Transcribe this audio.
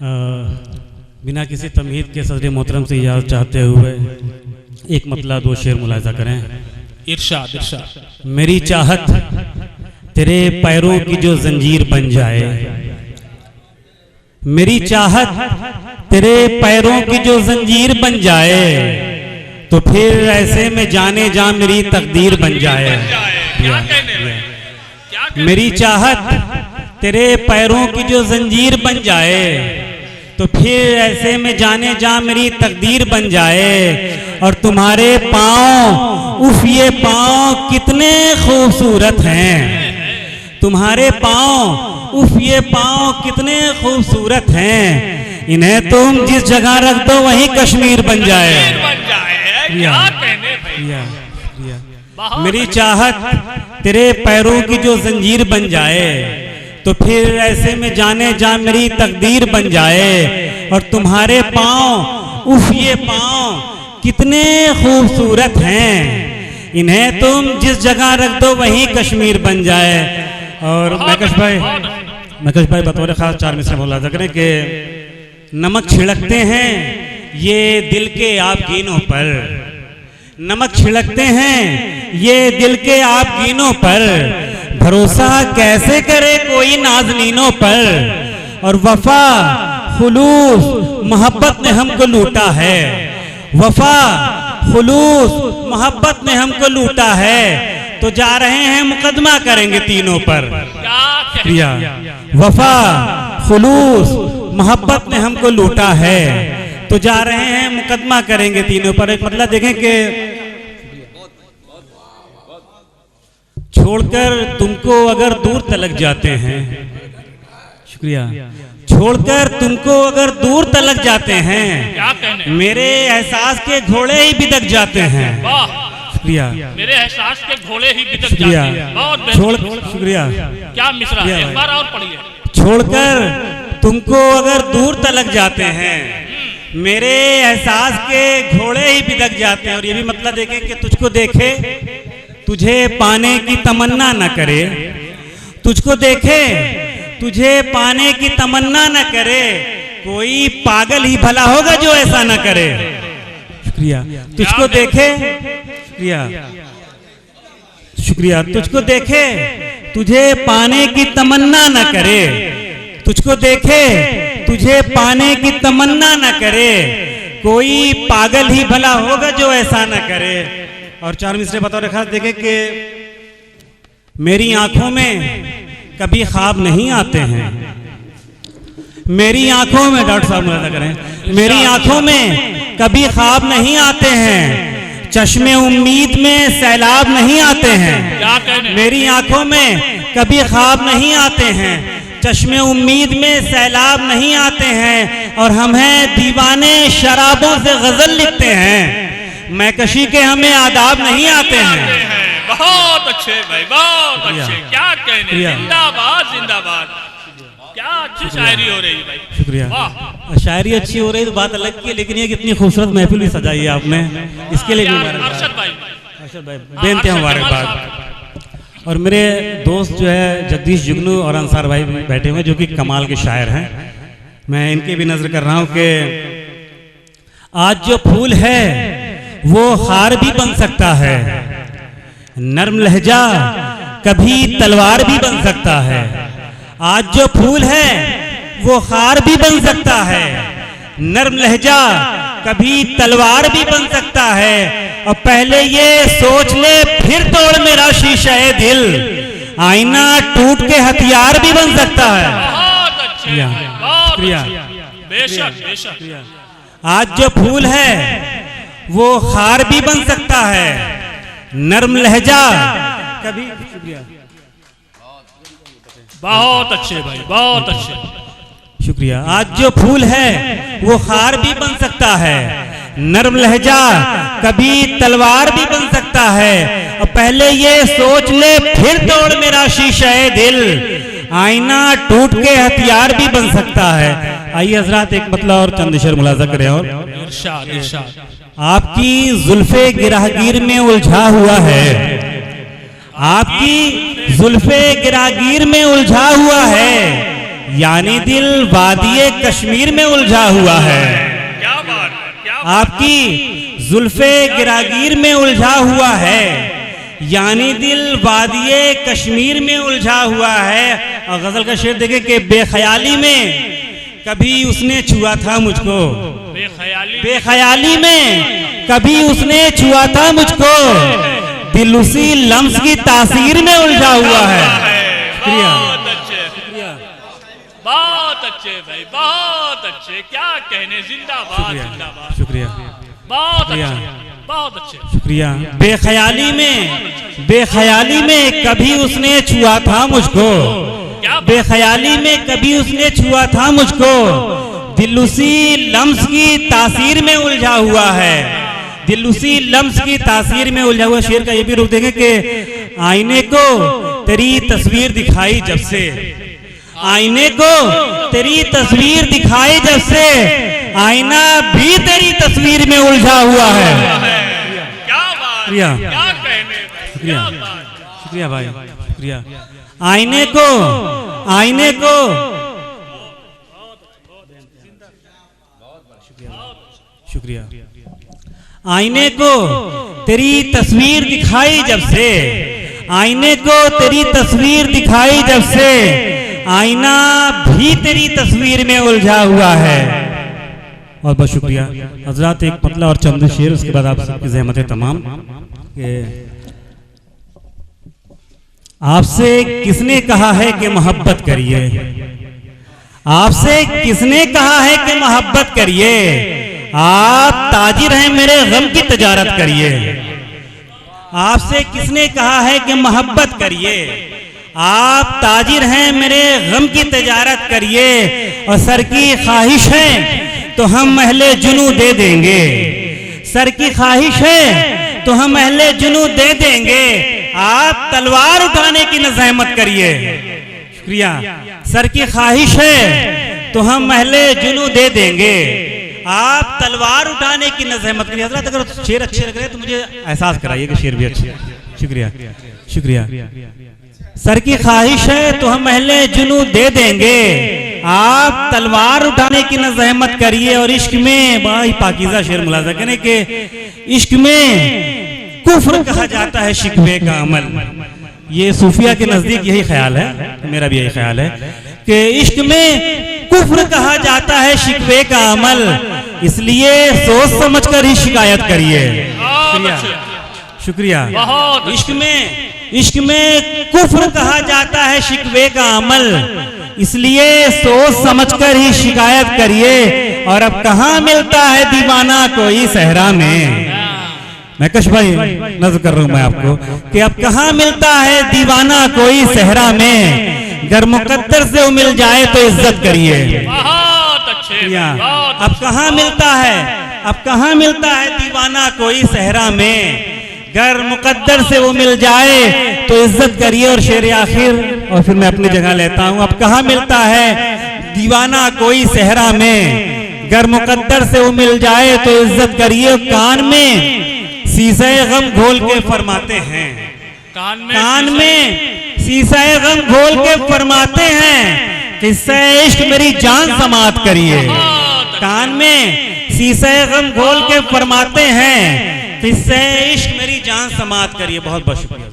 बिना किसी तमहीद के सदर मोहतरम से इजाज़त चाहते हुए एक मतला दो शेर मुलाहिज़ा करें। इरशाद इरशाद। मेरी चाहत तेरे पैरों की जो जंजीर बन जाए, मेरी चाहत तेरे पैरों की जो जंजीर बन जाए, तो फिर ऐसे में जाने जा मेरी तकदीर बन जाए। मेरी चाहत तेरे पैरों की जो जंजीर बन जाए, तो फिर ऐसे में जाने जा मेरी तकदीर बन जाए। और तुम्हारे पाँव, उफ ये पाँव कितने खूबसूरत हैं, तुम्हारे पाँव, उफ ये पाँव कितने खूबसूरत हैं, इन्हें तुम जिस जगह रख दो वहीं कश्मीर बन जाए। मेरी चाहत तेरे पैरों की जो जंजीर बन जाए, तो फिर ऐसे में जाने जा मेरी तकदीर बन जाए। और तुम्हारे पाँव, उफ ये पाँव कितने खूबसूरत हैं, इन्हें तुम जिस जगह रख दो वहीं कश्मीर बन जाए। और मैकश भाई बतौर खास चार मिसरे मुलाहिज़ा करें कि नमक छिड़कते हैं ये दिल के आप गीनों पर, नमक छिड़कते हैं ये दिल के आप गीनों पर, भरोसा कैसे करे कोई नाज़नीनों पर। और वफा खुलूस मोहब्बत ने हमको लूटा है, वफा खुलूस मोहब्बत ने हमको लूटा है, तो जा रहे हैं मुकदमा करेंगे तीनों पर। प्रिया वफा खुलूस मोहब्बत ने हमको लूटा है, तो जा रहे हैं मुकदमा करेंगे तीनों पर। एक मतलब देखें कि छोड़कर तुमको अगर दूर तलक जाते हैं, शुक्रिया, छोड़कर तुमको अगर दूर तलक जाते हैं, मेरे एहसास के घोड़े ही बिदक जाते हैं। शुक्रिया, मेरे एहसास के घोड़े ही बिदक जाते हैं। बहुत शुक्रिया, क्या मिसरा है, एक बार और पढ़िए। छोड़कर तुमको अगर दूर तलक जाते हैं, मेरे एहसास के घोड़े ही बिदक जाते हैं। और ये भी मतलब देखें कि तुझको देखे तुझे पाने की तमन्ना न करे, तुझको देखे तुझे पाने की तमन्ना न करे, कोई पागल ही भला होगा जो ऐसा न करे। शुक्रिया, तुझको देखे, शुक्रिया शुक्रिया, तुझको देखे तुझे पाने की तमन्ना न करे, तुझको देखे तुझे पाने की तमन्ना न करे, कोई पागल ही भला होगा जो ऐसा न करे। और चार मिसरे बतौर खास देखें कि मेरी आंखों में कभी ख्वाब नहीं आते हैं, मेरी आंखों में, डॉक्टर साहब मुलाहिज़ा करें, मेरी आंखों में कभी ख्वाब नहीं आते हैं, चश्मे उम्मीद में सैलाब नहीं आते हैं। मेरी आंखों में कभी ख्वाब नहीं आते हैं, चश्मे उम्मीद में सैलाब नहीं आते हैं। और हम हैं दीवाने शराबों से गजल लिखते हैं, मैकशी के हमें आदाब नहीं आते हैं। बहुत अच्छे भाई, बहुत अच्छे, क्या कहने, जिंदाबाद जिंदाबाद, क्या अच्छी शायरी हो रही है भाई। शुक्रिया, शायरी अच्छी हो रही है तो बात अलग की है, लेकिन ये कितनी खूबसूरत महफिल भी सजाई है आपने, इसके लिए अरशद भाई बेनते हैं मुबारकबाद। और मेरे दोस्त जो है जगदीश जुगनू और अंसार भाई बैठे हुए जो कि कमाल के शायर हैं, मैं इनके भी नजर कर रहा हूँ कि आज जो फूल है वो हार भी बन सकता है, नर्म लहजा कभी तलवार भी बन सकता है। आज जो फूल है वो हार भी बन सकता है, नर्म लहजा कभी तलवार भी बन सकता है। और पहले ये सोच ले फिर तोड़ मेरा शीशा है दिल, आईना टूट के हथियार भी बन सकता है। बहुत अच्छे, बहुत अच्छे, बेशक बेशक। आज जो फूल है वो हार भी बन सकता है, नर्म लहजा कभी, बहुत अच्छे भाई, बहुत अच्छे, शुक्रिया। आज जो फूल है वो हार भी बन सकता है, नर्म लहजा कभी तलवार भी बन सकता है। और पहले ये सोच ले फिर तोड़ मेरा शीशा है दिल, आईना टूट के हथियार भी बन सकता है। आइए हजरात एक मतलब और चंद शेर मुलाहिज़ा करें। और इरशाद इरशाद। आपकी जुल्फे गिरागीर में उलझा हुआ है, आपकी जुल्फे गिरागीर में उलझा हुआ है, यानी दिल वादिये कश्मीर में उलझा हुआ है। क्या बात है, क्या बात आपकी जुल्फे गिरागीर में उलझा हुआ है, यानी दिल वादिये कश्मीर में उलझा हुआ है। और गजल का शेर देखे कि बेख्याली में कभी उसने छुआ था मुझको, बेख्याली में कभी उसने छुआ था मुझको, दिल उसी लम्स की तासीर में उलझा हुआ है। शुक्रिया, बहुत अच्छे, बहुत अच्छे भाई, बहुत अच्छे, क्या कहने, जिंदाबाद जिंदाबाद, शुक्रिया, बहुत अच्छे, बहुत अच्छे, शुक्रिया। बेख्याली में कभी उसने छुआ था मुझको, बेख्याली में कभी उसने छुआ था मुझको, दिल उसी लम्स की तासीर में उलझा हुआ है, दिल उसी लम्स की तासीर में उलझा हुआ। शेर का ये भी रुख देंगे कि आईने को तेरी तस्वीर दिखाई जब से, आईने को तेरी तस्वीर दिखाई जब से, आईना भी तेरी तस्वीर में उलझा हुआ है। क्या बात, शुक्रिया, क्या कहने, शुक्रिया, शुक्रिया भाई, शुक्रिया। आईने को शुक्रिया, आईने को तेरी तस्वीर दिखाई जब से, आईने को तेरी तस्वीर दिखाई जब से, आईना भी तेरी तस्वीर में उलझा हुआ है। बहुत बहुत शुक्रिया हजरात। एक पतला और चंद शेर, उसके बाद आप सबकी ज़हमतें तमाम। आपसे किसने कहा है कि मोहब्बत करिए, आपसे किसने कहा है कि मोहब्बत करिए, आप ताजिर हैं मेरे गम की तजारत करिए। आपसे किसने कहा है कि मोहब्बत करिए, आप ताजिर हैं मेरे गम की तजारत करिए, और सर की ख्वाहिश है तो हम अहले जुनू दे देंगे, सर की ख्वाहिश है तो हम अहले जुनू दे देंगे, आप तलवार उठाने की न ज़हमत करिए। शुक्रिया। सर की ख्वाहिश है तो हम अहले जुनू दे देंगे, आप तलवार उठाने की न ज़हमत करिए। हज़रत अगर शेर अच्छे लग रहे हैं तो मुझे एहसास कराइए कि शेर भी अच्छे है। शुक्रिया, शुक्रिया। सर की ख्वाहिश है तो हम अहले जुनू दे देंगे, आप तलवार उठाने की न ज़हमत करिए। और इश्क में बड़ा ही पाकीज़ा शेर मुलाज़ा कहने के, इश्क में कुफ्र कहा जाता है शिकवे का अमल। ये सूफिया के नजदीक यही ख्याल है, मेरा भी यही ख्याल है कि इश्क में कुफ्र कहा जाता है शिकवे का अमल, इसलिए सोच समझकर ही शिकायत करिए। शुक्रिया। इश्क में कुफ्र कहा जाता है शिकवे का अमल, इसलिए सोच समझकर ही शिकायत करिए। और अब कहाँ मिलता है दीवाना कोई सहरा में। मैं कश भाई नज़र कर रहा हूं मैं आपको कि अब कहाँ मिलता है दीवाना कोई सहरा में, गर मुकद्दर से वो मिल जाए तो इज्जत करिए। बहुत अच्छे, अब कहाँ मिलता है, अब कहाँ मिलता है दीवाना कोई सहरा में, गर मुकद्दर से वो मिल जाए तो इज्जत करिए। और शेर आखिर, और फिर मैं अपनी जगह लेता हूँ। अब कहाँ मिलता है दीवाना कोई सहरा में, गर मुकद्दर से वो मिल जाए तो इज्जत करिए। कान में शीशे गम घोल के फरमाते हैं, कान में शीशे गम घोल के फरमाते हैं, किस्से इश्क मेरी जान समात करिए। कान में शीशे गम घोल के फरमाते हैं, किस्से इश्क मेरी जान समात करिए। बहुत बहुत शुक्रिया।